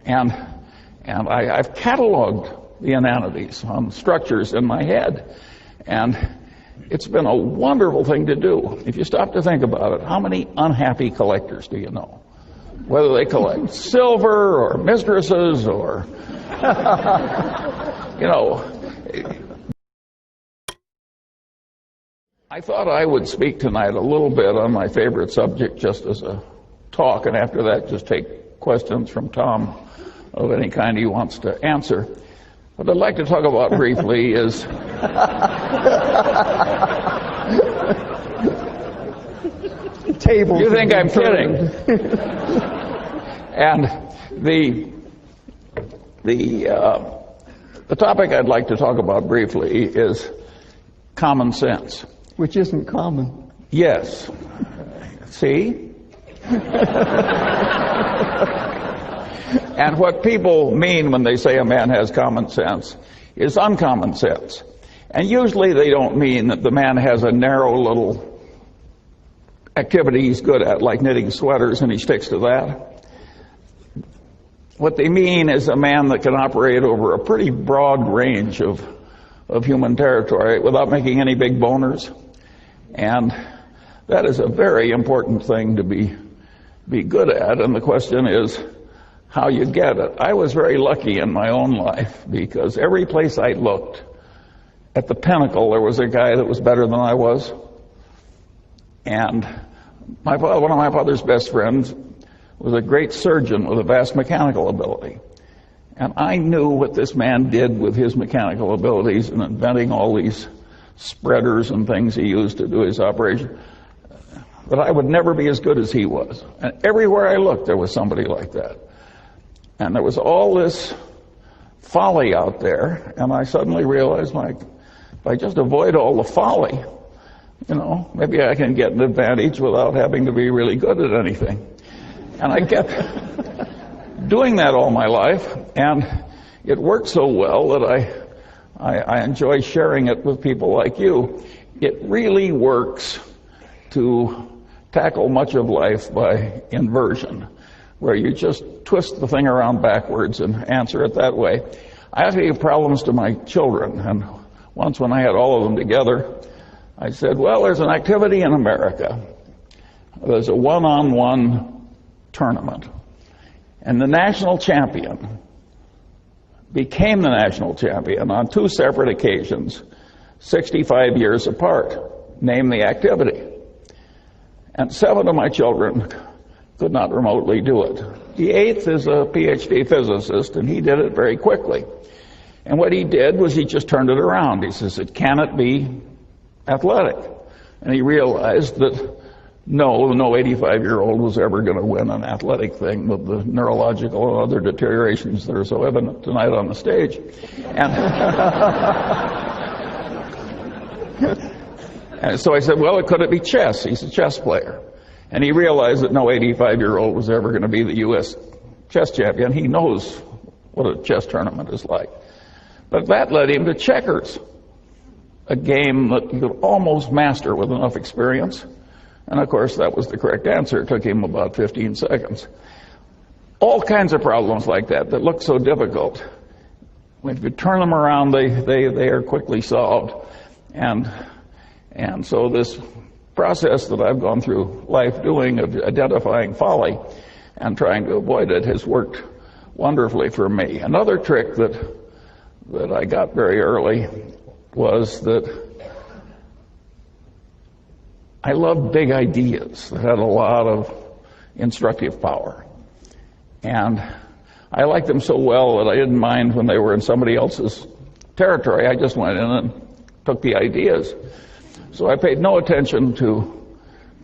And I've cataloged the inanities on structures in my head. And it's been a wonderful thing to do. If you stop to think about it, how many unhappy collectors do you know? Whether they collect silver or mistresses or, you know. I thought I would speak tonight a little bit on my favorite subject just as a talk, and after that just take questions from Tom of any kind he wants to answer. What I'd like to talk about briefly is table. You think I'm kidding? And the topic I'd like to talk about briefly is common sense. Which isn't common. Yes. See? And what people mean when they say a man has common sense is uncommon sense. And usually they don't mean that the man has a narrow little activity he's good at, like knitting sweaters, and he sticks to that. What they mean is a man that can operate over a pretty broad range of human territory without making any big boners. And that is a very important thing to be good at, and the question is how you get it. I was very lucky in my own life because every place I looked, at the pinnacle, there was a guy that was better than I was. And one of my father's best friends was a great surgeon with a vast mechanical ability. And I knew what this man did with his mechanical abilities in inventing all these spreaders and things he used to do his operation, that I would never be as good as he was. And everywhere I looked, there was somebody like that. And there was all this folly out there, and I suddenly realized, if I just avoid all the folly, you know, maybe I can get an advantage without having to be really good at anything. And I kept doing that all my life, and it worked so well that I enjoy sharing it with people like you. It really works to tackle much of life by inversion, where you just twist the thing around backwards and answer it that way. I actually gave problems to my children, and once when I had all of them together, I said, well, there's an activity in America. There's a one-on-one tournament, and the national champion became the national champion on two separate occasions, 65 years apart. Name the activity. And 7 of my children could not remotely do it. The 8th is a PhD physicist, and he did it very quickly. And what he did was he just turned it around. He says, it cannot be athletic. And he realized that no 85-year-old was ever going to win an athletic thing with the neurological and other deteriorations that are so evident tonight on the stage. And so I said, well, could it be chess? He's a chess player. And he realized that no 85-year-old was ever going to be the U.S. chess champion. He knows what a chess tournament is like. But that led him to checkers, a game that you could almost master with enough experience. And of course, that was the correct answer. It took him about 15 seconds. All kinds of problems like that look so difficult. If you turn them around, they are quickly solved. And so this process that I've gone through life doing of identifying folly and trying to avoid it has worked wonderfully for me. Another trick that I got very early was that I loved big ideas that had a lot of instructive power. And I liked them so well that I didn't mind when they were in somebody else's territory. I just went in and took the ideas. So I paid no attention to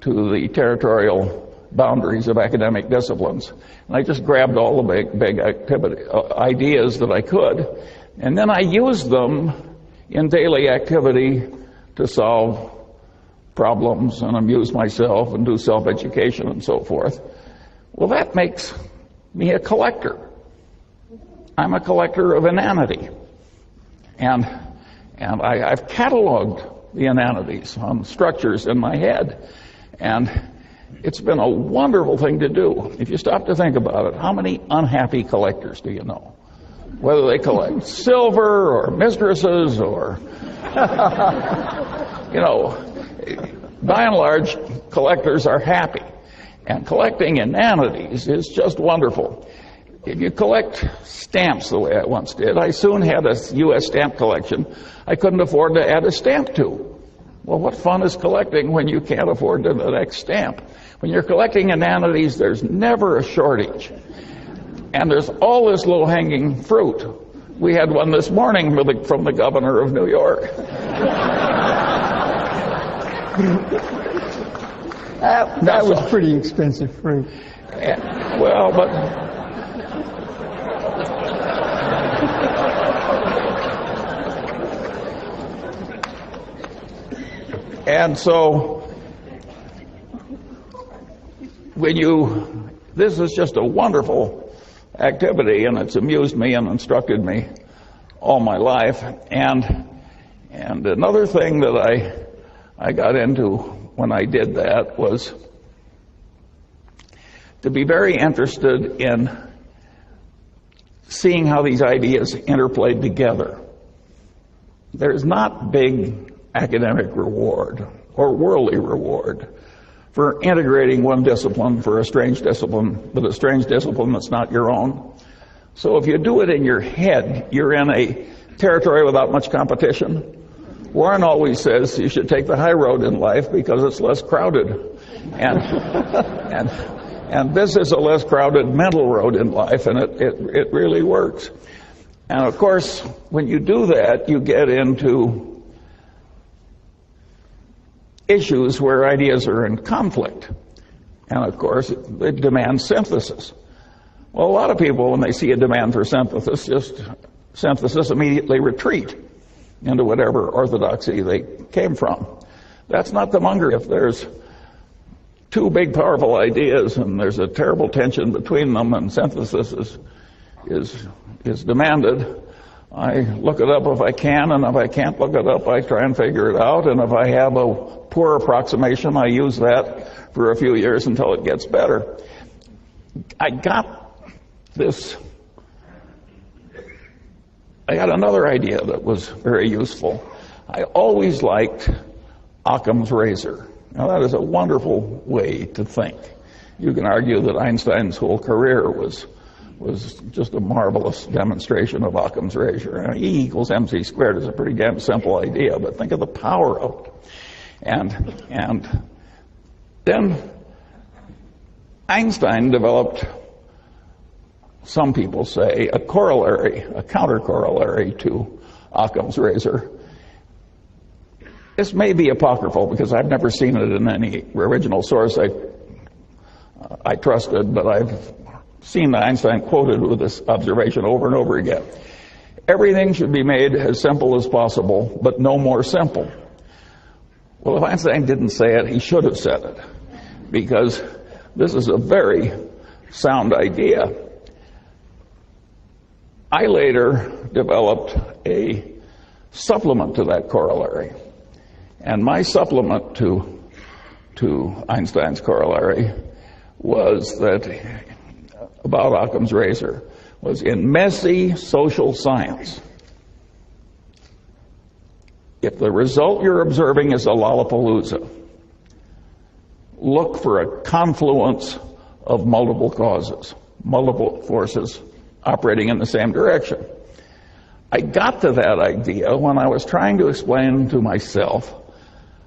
the territorial boundaries of academic disciplines. And I just grabbed all the big ideas that I could. And then I used them in daily activity to solve problems and amuse myself and do self-education and so forth. Well, that makes me a collector. I'm a collector of inanity. And I've cataloged the inanities on structures in my head. And it's been a wonderful thing to do. If you stop to think about it, how many unhappy collectors do you know? Whether they collect silver or mistresses or, by and large, collectors are happy. And collecting inanities is just wonderful. If you collect stamps the way I once did, I soon had a U.S. stamp collection I couldn't afford to add a stamp to. Well, what fun is collecting when you can't afford the next stamp? When you're collecting inanities, there's never a shortage. And there's all this low-hanging fruit. We had one this morning from the governor of New York. That was pretty expensive fruit. And so, this is just a wonderful activity, and it's amused me and instructed me all my life. And another thing that I got into when I did that was to be very interested in seeing how these ideas interplayed together. There's not big academic reward or worldly reward for integrating one discipline for a strange discipline, but a strange discipline that's not your own. So if you do it in your head, you're in a territory without much competition. Warren always says you should take the high road in life because it's less crowded. And this is a less crowded mental road in life, and it really works. And of course, when you do that, you get into issues where ideas are in conflict. And of course, it demands synthesis. Well, a lot of people, when they see a demand for synthesis, immediately retreat into whatever orthodoxy they came from. That's not the MUNGER. If there's two big, powerful ideas and there's a terrible tension between them and synthesis is demanded, I look it up if I can, and if I can't look it up, I try and figure it out, and if I have a poor approximation, I use that for a few years until it gets better. I got another idea that was very useful. I always liked Occam's razor. Now, that is a wonderful way to think. You can argue that Einstein's whole career was just a marvelous demonstration of Occam's razor. E equals mc squared is a pretty damn simple idea, but think of the power of it. And then Einstein developed, some people say, a counter-corollary to Occam's razor. This may be apocryphal because I've never seen it in any original source I trusted, but I've seen Einstein quoted with this observation over and over again. Everything should be made as simple as possible, but no more simple. Well, if Einstein didn't say it, he should have said it, because this is a very sound idea. I later developed a supplement to that corollary. And my supplement to Einstein's corollary was that, about Occam's razor, was in messy social science, if the result you're observing is a Lollapalooza, look for a confluence of multiple causes, multiple forces operating in the same direction. I got to that idea when I was trying to explain to myself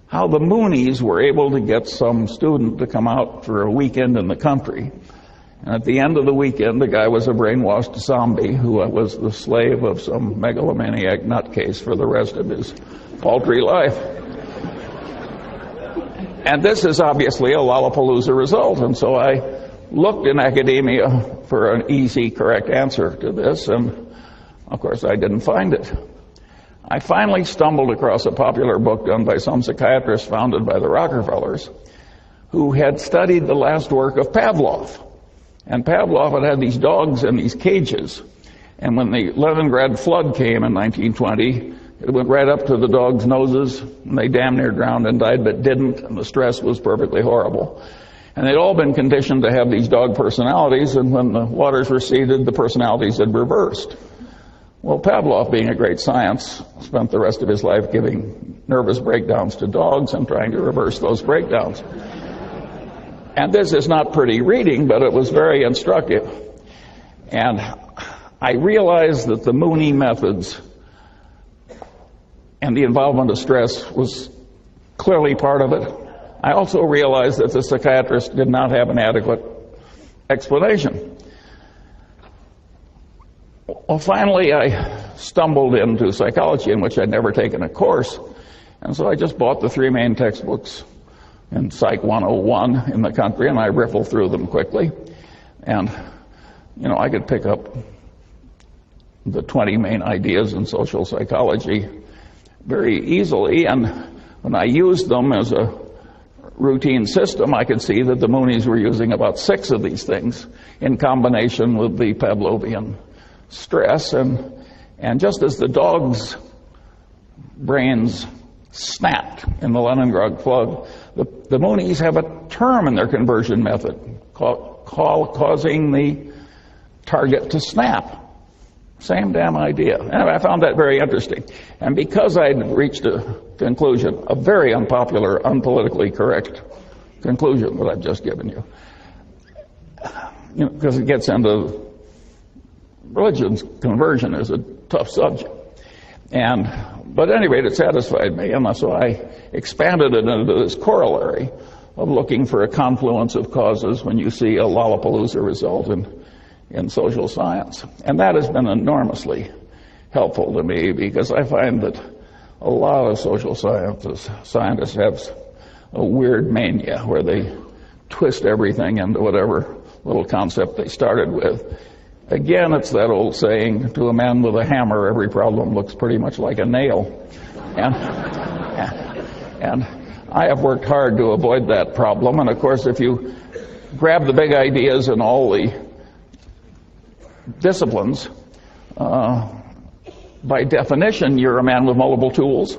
how the Moonies were able to get some student to come out for a weekend in the country. And at the end of the weekend, the guy was a brainwashed zombie who was the slave of some megalomaniac nutcase for the rest of his paltry life. And this is obviously a Lollapalooza result. And so I looked in academia for an easy, correct answer to this, and of course I didn't find it. I finally stumbled across a popular book done by some psychiatrist founded by the Rockefellers, who had studied the last work of Pavlov. And Pavlov had these dogs in these cages. And when the Leningrad flood came in 1920, it went right up to the dogs' noses, and they damn near drowned and died, but didn't, and the stress was perfectly horrible. And they'd all been conditioned to have these dog personalities, and when the waters receded, the personalities had reversed. Well, Pavlov, being a great science, spent the rest of his life giving nervous breakdowns to dogs and trying to reverse those breakdowns. And this is not pretty reading, but it was very instructive. And I realized that the Mooney methods and the involvement of stress was clearly part of it. I also realized that the psychiatrist did not have an adequate explanation. Well, finally, I stumbled into psychology, in which I'd never taken a course, and so I just bought the 3 main textbooks in Psych 101 in the country, and I riffled through them quickly. And, I could pick up the 20 main ideas in social psychology very easily, and when I used them as a routine system, I could see that the Moonies were using about 6 of these things in combination with the Pavlovian stress. And just as the dog's brains snapped in the Leningrad flood, the Moonies have a term in their conversion method causing the target to snap. Same damn idea. Anyway, I found that very interesting. And because I'd reached a conclusion, a very unpopular, unpolitically correct conclusion that I've just given you, because it gets into religion's conversion is a tough subject. But at any rate, it satisfied me, and so I expanded it into this corollary of looking for a confluence of causes when you see a Lollapalooza result in social science. And that has been enormously helpful to me, because I find that a lot of social scientists have a weird mania where they twist everything into whatever little concept they started with. Again, it's that old saying, to a man with a hammer, every problem looks pretty much like a nail. And I have worked hard to avoid that problem. And of course, if you grab the big ideas in all the disciplines, by definition, you're a man with multiple tools.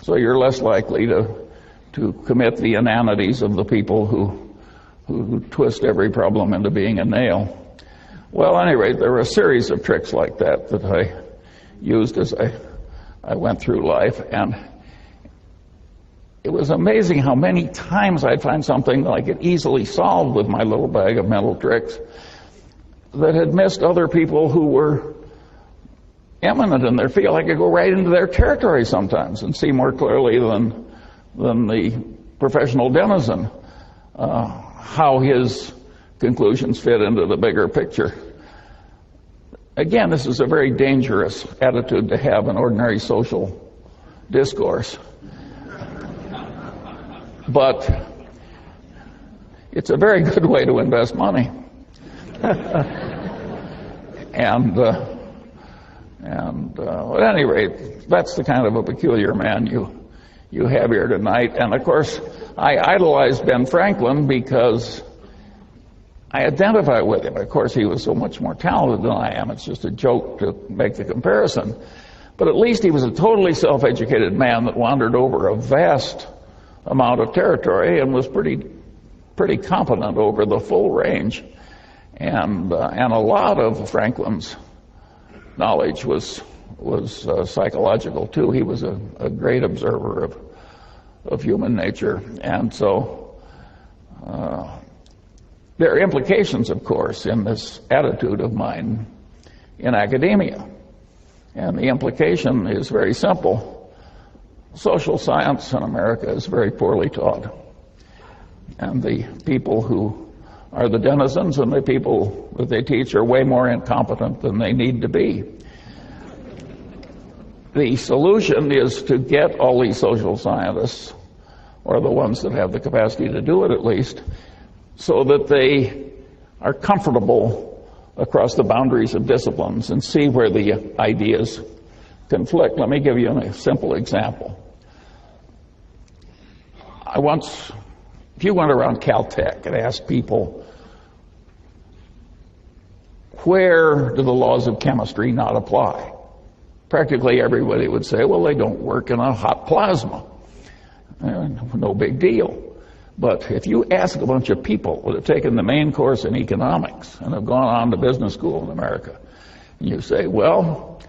So you're less likely to commit the inanities of the people who twist every problem into being a nail. Well, at any rate, there were a series of tricks like that I used as I went through life, and it was amazing how many times I'd find something that I could easily solve with my little bag of mental tricks that had missed other people who were eminent in their field. I could go right into their territory sometimes and see more clearly than the professional denizen how his conclusions fit into the bigger picture. Again, this is a very dangerous attitude to have in ordinary social discourse. But it's a very good way to invest money. And at any rate, that's the kind of a peculiar man you have here tonight. And of course, I idolized Ben Franklin because I identify with him. Of course, he was so much more talented than I am. It's just a joke to make the comparison. But at least he was a totally self-educated man that wandered over a vast amount of territory and was pretty competent over the full range. And a lot of Franklin's knowledge was psychological too. He was a great observer of human nature. And so there are implications, of course, in this attitude of mine in academia. And the implication is very simple. Social science in America is very poorly taught. And the people who are the denizens and the people that they teach are way more incompetent than they need to be. The solution is to get all these social scientists, or the ones that have the capacity to do it at least, so that they are comfortable across the boundaries of disciplines and see where the ideas conflict. Let me give you a simple example. If you went around Caltech and asked people, where do the laws of chemistry not apply? Practically everybody would say, well, they don't work in a hot plasma. No big deal. But if you ask a bunch of people that have taken the main course in economics and have gone on to business school in America, and you say, well,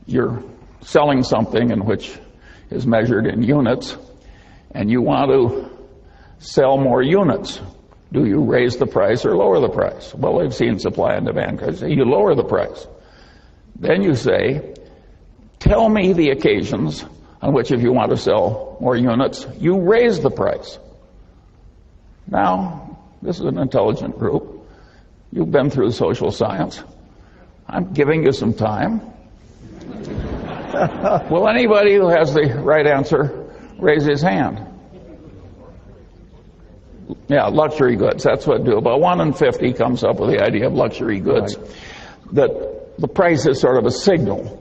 you're selling something in which is measured in units, and you want to sell more units. Do you raise the price or lower the price? Well, they've seen supply and demand. You lower the price. Then you say, tell me the occasions on which, if you want to sell more units, you raise the price. Now, this is an intelligent group. You've been through social science. I'm giving you some time. Will anybody who has the right answer raise his hand? Yeah, luxury goods, that's what do. About 1 in 50 comes up with the idea of luxury goods. Right. That the price is sort of a signal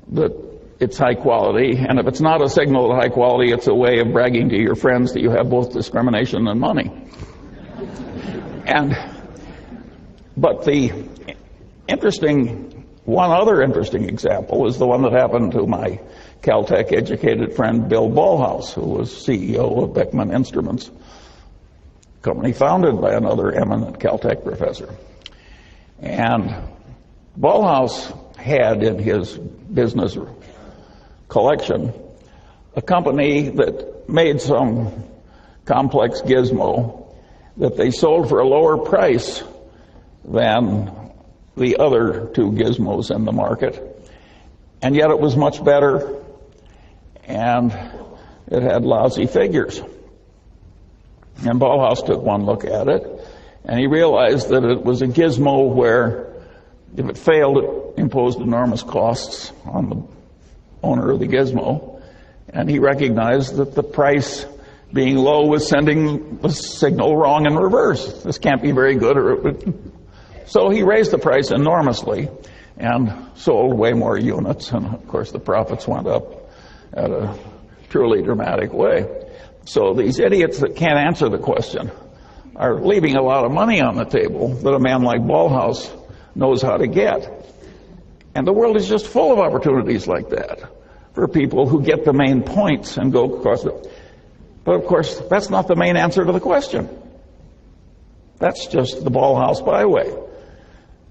that it's high quality, and if it's not a signal of high quality, it's a way of bragging to your friends that you have both discrimination and money. But one other interesting example is the one that happened to my Caltech educated friend Bill Ballhaus, who was CEO of Beckman Instruments, a company founded by another eminent Caltech professor. And Ballhaus had in his business collection a company that made some complex gizmo that they sold for a lower price than the other two gizmos in the market, and yet it was much better, and it had lousy figures. And Ballhaus took one look at it, and he realized that it was a gizmo where, if it failed, it imposed enormous costs on the owner of the gizmo, and he recognized that the price being low was sending the signal wrong in reverse. This can't be very good, or it would. So he raised the price enormously and sold way more units, and of course the profits went up at a truly dramatic way. So these idiots that can't answer the question are leaving a lot of money on the table that a man like Ballhaus knows how to get. And the world is just full of opportunities like that for people who get the main points and go across it. But of course, that's not the main answer to the question. That's just the Ballhaus byway.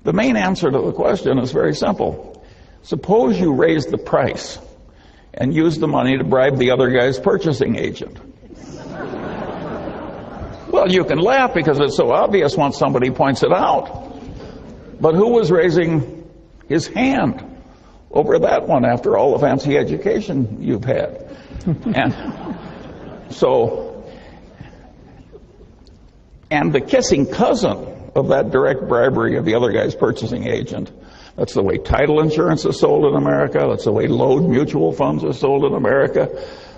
The main answer to the question is very simple. Suppose you raise the price and use the money to bribe the other guy's purchasing agent. Well, you can laugh because it's so obvious once somebody points it out. But who was raising his hand over that one after all the fancy education you've had? And the kissing cousin of that direct bribery of the other guy's purchasing agent, that's the way title insurance is sold in America, that's the way load mutual funds are sold in America,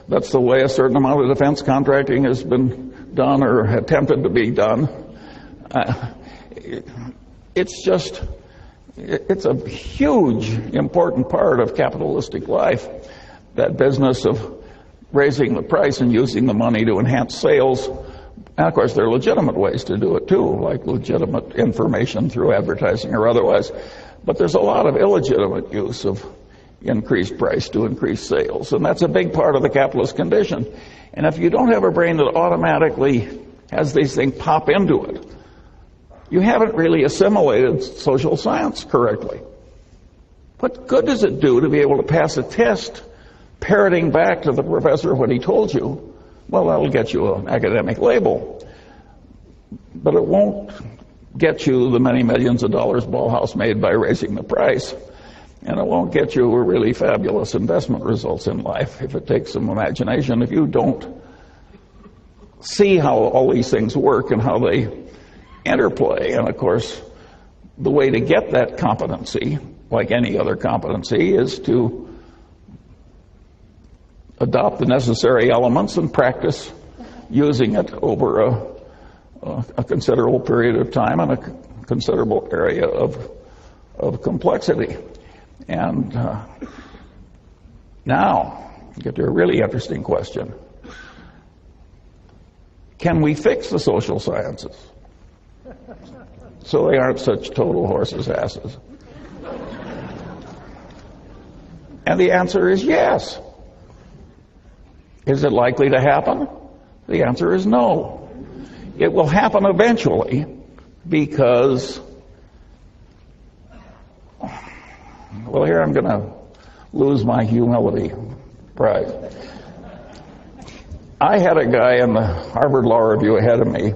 that's the way a certain amount of defense contracting has been done or attempted to be done. It's a huge, important part of capitalistic life, that business of raising the price and using the money to enhance sales. And of course, there are legitimate ways to do it too, like legitimate information through advertising or otherwise. But there's a lot of illegitimate use of increased price to increase sales, and that's a big part of the capitalist condition. And if you don't have a brain that automatically has these things pop into it, you haven't really assimilated social science correctly. What good does it do to be able to pass a test parroting back to the professor what he told you? Well, that'll get you an academic label, but it won't get you the many millions of dollars Ballhaus made by raising the price, and it won't get you really fabulous investment results in life if it takes some imagination. If you don't see how all these things work and how they interplay, and of course, the way to get that competency, like any other competency, is to adopt the necessary elements and practice using it over a considerable period of time and a considerable area of complexity. And now, get to a really interesting question. Can we fix the social sciences so they aren't such total horses' asses? And the answer is yes. Is it likely to happen? The answer is no. It will happen eventually because, well, here I'm going to lose my humility prize. I had a guy in the Harvard Law Review ahead of me.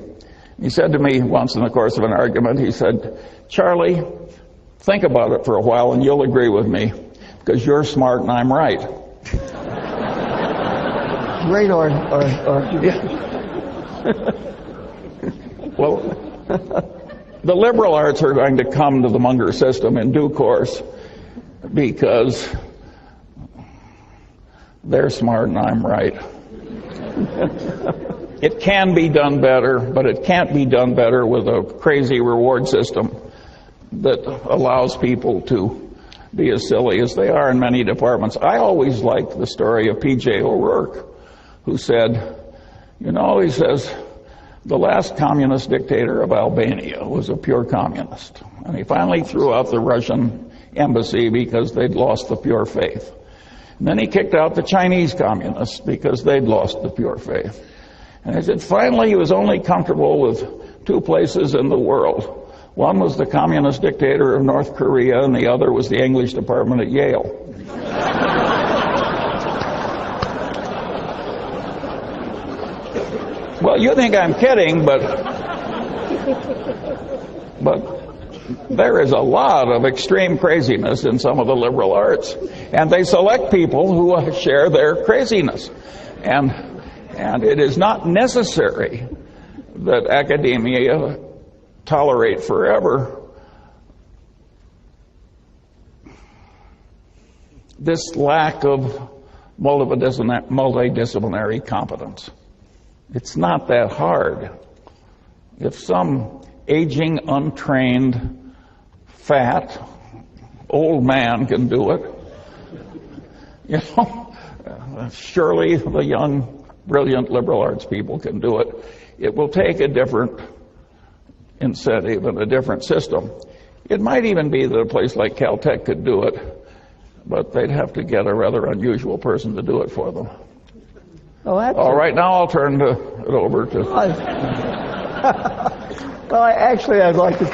He said to me once in the course of an argument, he said, "Charlie, think about it for a while and you'll agree with me because you're smart and I'm right." Great argument. Yeah. Well, the liberal arts are going to come to the Munger system in due course because they're smart and I'm right. It can be done better, but it can't be done better with a crazy reward system that allows people to be as silly as they are in many departments. I always liked the story of P.J. O'Rourke, who said, he says, the last communist dictator of Albania was a pure communist. And he finally threw out the Russian embassy because they'd lost the pure faith. And then he kicked out the Chinese communists because they'd lost the pure faith. And he said, finally, he was only comfortable with two places in the world. One was the communist dictator of North Korea, and the other was the English department at Yale. Well, you think I'm kidding, but there is a lot of extreme craziness in some of the liberal arts, and they select people who share their craziness. And it is not necessary that academia tolerate forever this lack of multidisciplinary competence. It's not that hard. If some aging, untrained, fat, old man can do it, surely the young, brilliant liberal arts people can do it. It will take a different incentive and a different system. It might even be that a place like Caltech could do it, but they'd have to get a rather unusual person to do it for them. Oh, all right, now I'll turn it over to... Well, I'd like to